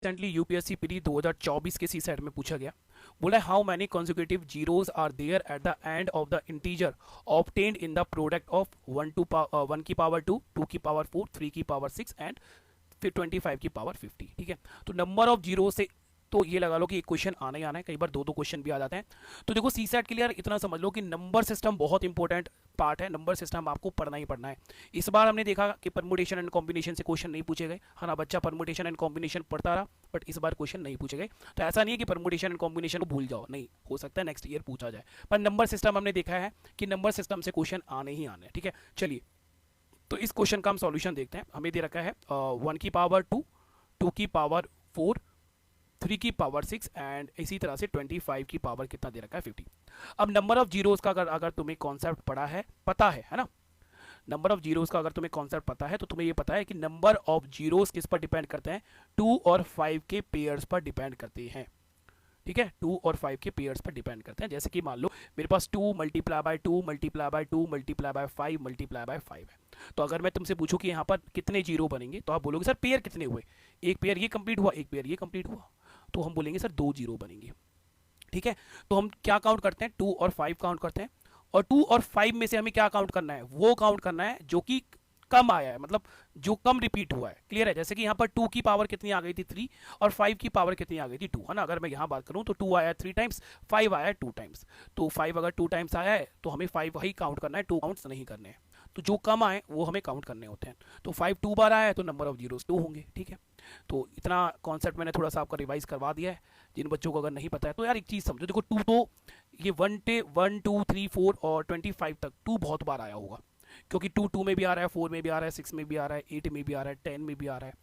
Recently UPSC PD 2024 के सी set में पूछा गया। बोला how many consecutive zeros are there at the end of the integer obtained in the product of 1 की power 2, 2 की power 4, 3 की पावर 6 एंड फिर 25 की पावर 50। ठीक है, तो नंबर ऑफ जीरो से तो ये लगा लो कि एक क्वेश्चन आना ही आना है, कई बार दो दो क्वेश्चन भी आ जाते हैं। तो देखो सी सेट के लिए यार इतना समझ लो कि नंबर सिस्टम बहुत इंपॉर्टेंट पार्ट है, नंबर सिस्टम आपको पढ़ना ही पढ़ना है। इस बार हमने देखा कि परमुटेशन एंड कॉम्बिनेशन से क्वेश्चन नहीं पूछे गए, है ना, बच्चा परमुटेशन एंड कॉम्बिनेशन पढ़ता रहा बट इस बार क्वेश्चन नहीं पूछे गए। तो ऐसा नहीं है कि परमुटेशन एंड कॉम्बिनेशन को भूल जाओ, नहीं, हो सकता है नेक्स्ट ईयर पूछा जाए, पर नंबर सिस्टम हमने देखा है कि नंबर सिस्टम से क्वेश्चन आने ही आने हैं। ठीक है, चलिए तो इस क्वेश्चन का हम सॉल्यूशन देखते हैं। हमें दे रखा है 1 की पावर 2, 2 की पावर 4, 3 की पावर 6 एंड इसी तरह से 25 की पावर कितना दे रखा है 50। अब नंबर ऑफ जीरोस का अगर तुम्हें कॉन्सेप्ट पढ़ा है, पता है ना, नंबर ऑफ जीरोस का अगर तुम्हें कॉन्सेप्ट पता है तो तुम्हें ये पता है कि नंबर ऑफ जीरोस किस पर डिपेंड करते हैं, 2 और 5 के पेयर्स पर डिपेंड करते हैं। ठीक है, 2 और 5 के पेयर्स पर डिपेंड करते हैं। जैसे कि मान लो मेरे पास 2 multiply by 2 multiply by 2 multiply by 5 multiply by 5 है। तो अगर मैं तुमसे पूछूं कि यहाँ पर कितने जीरो बनेंगे तो आप बोलोगे सर पेयर कितने हुए, एक पेयर ये कंप्लीट हुआ, एक पेयर ये कंप्लीट हुआ, तो हम बोलेंगे सर 2 जीरो बनेंगे। ठीक है, तो हम क्या काउंट करते हैं, 2 और 5 काउंट करते हैं, और 2 और 5 में से हमें क्या काउंट करना है, वो काउंट करना है जो कि कम आया है, मतलब जो कम रिपीट हुआ है। क्लियर है, जैसे कि यहाँ पर 2 की पावर कितनी आ गई थी 3 और 5 की पावर कितनी आ गई थी 2, है ना। अगर मैं यहाँ बात करूँ तो 2 आया 3 टाइम्स, 5 आया 2 टाइम्स। तो 5 अगर 2 टाइम्स आया है तो हमें 5 वही काउंट करना है, 2 काउंट्स नहीं करने हैं। तो जो कम आए वो हमें काउंट करने होते हैं। तो 5 2 बार आया है तो नंबर ऑफ जीरोस 2 होंगे। ठीक है, तो इतना कॉन्सेप्ट मैंने थोड़ा सा आपका रिवाइज करवा दिया है जिन बच्चों को अगर नहीं पता है। तो यार एक चीज़ समझो, देखो 2 तो ये 1 2 3 4 और 25 तक 2 बहुत बार आया होगा, क्योंकि 2 2 में भी आ रहा है, 4 में भी आ रहा है, 6 में भी आ रहा है, 8 में भी आ रहा है, 10 में भी आ रहा है।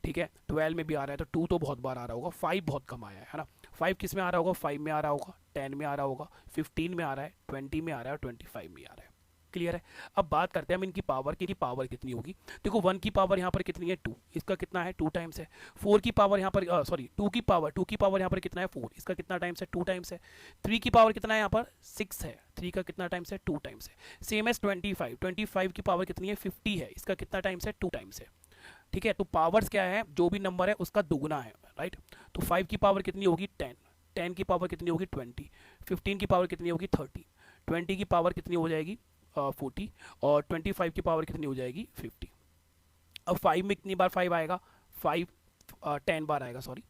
ठीक है, 12 में भी आ रहा है, तो 2 तो बहुत बार आ रहा होगा, 5 बहुत कम आया है ना। 5 किस में आ रहा होगा, 5 में आ रहा होगा, 10 में आ रहा होगा, 15 में आ रहा है, 20 में आ रहा है और 25 में आ रहा है। क्लियर है। अब बात करते हैं हम इनकी पावर की, पावर कितनी होगी। देखो 1 की पावर यहाँ पर कितनी है 2, इसका कितना है 2 टाइम्स है। 4 की पावर यहाँ पर सॉरी 2 की पावर यहाँ पर कितना है 4, इसका कितना टाइम्स है 2 टाइम्स है। 3 की पावर कितना है यहाँ पर 6 है, 3 का कितना टाइम्स है 2 टाइम्स है। सेम एज 25 की पावर कितनी है 50 है, इसका कितना टाइम्स है 2 टाइम्स है। ठीक है, तो पावर्स क्या है, जो भी नंबर है उसका दुगुना है, राइट। तो 5 की पावर कितनी होगी 10, 10 की पावर कितनी होगी 20, 15 की पावर कितनी होगी 30, 20 की पावर कितनी हो जाएगी 40 और 25 की पावर कितनी हो जाएगी 50। अब 5 में कितनी बार 5 आएगा, 5 10 बार आएगा, सॉरी,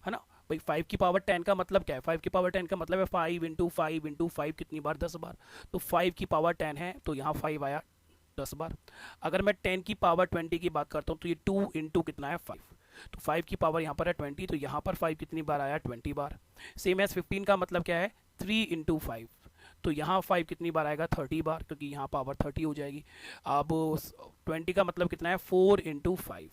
है ना भाई। 5 की पावर 10 का मतलब क्या है, 5 की पावर 10 का मतलब है 5 इंटू 5 इंटू 5 कितनी बार 10 बार। तो 5 की पावर 10 है तो यहाँ 5 आया 10 बार। अगर मैं 10 की पावर 20 की बात करता हूँ तो ये 2 इंटू कितना है 5, तो 5 की पावर यहाँ पर है 20, तो यहाँ पर 5 कितनी बार आया 20 बार। सेम एज 15 का मतलब क्या है 3 इंटू 5, तो यहाँ 5 कितनी बार आएगा 30 बार, क्योंकि यहाँ पावर 30 हो जाएगी। अब 20 का मतलब कितना है 4 इंटू 5,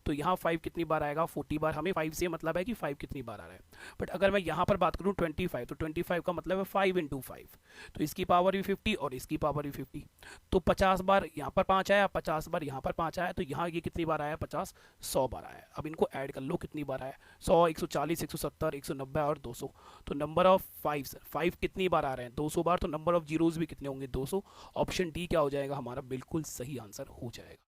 तो यहाँ 5 कितनी बार आएगा 40 बार। हमें 5 से मतलब है कि 5 कितनी बार आ रहा है। बट अगर मैं यहाँ पर बात करूँ 25, तो 25 का मतलब है 5 इंटू 5, तो इसकी पावर भी 50 और इसकी पावर भी 50, तो 50 बार यहाँ पर 5 आया, 50 बार यहाँ पर 5 आया, तो यहाँ ये कितनी बार आया 50, 100 बार आया। अब इनको ऐड कर लो कितनी बार आया, 100, 140, 170, 190 और 200। तो नंबर ऑफ 5 कितनी बार आ रहे हैं 200 बार, तो नंबर ऑफ जीरोज भी कितने होंगे 200। ऑप्शन डी क्या हो जाएगा हमारा बिल्कुल सही आंसर हो जाएगा।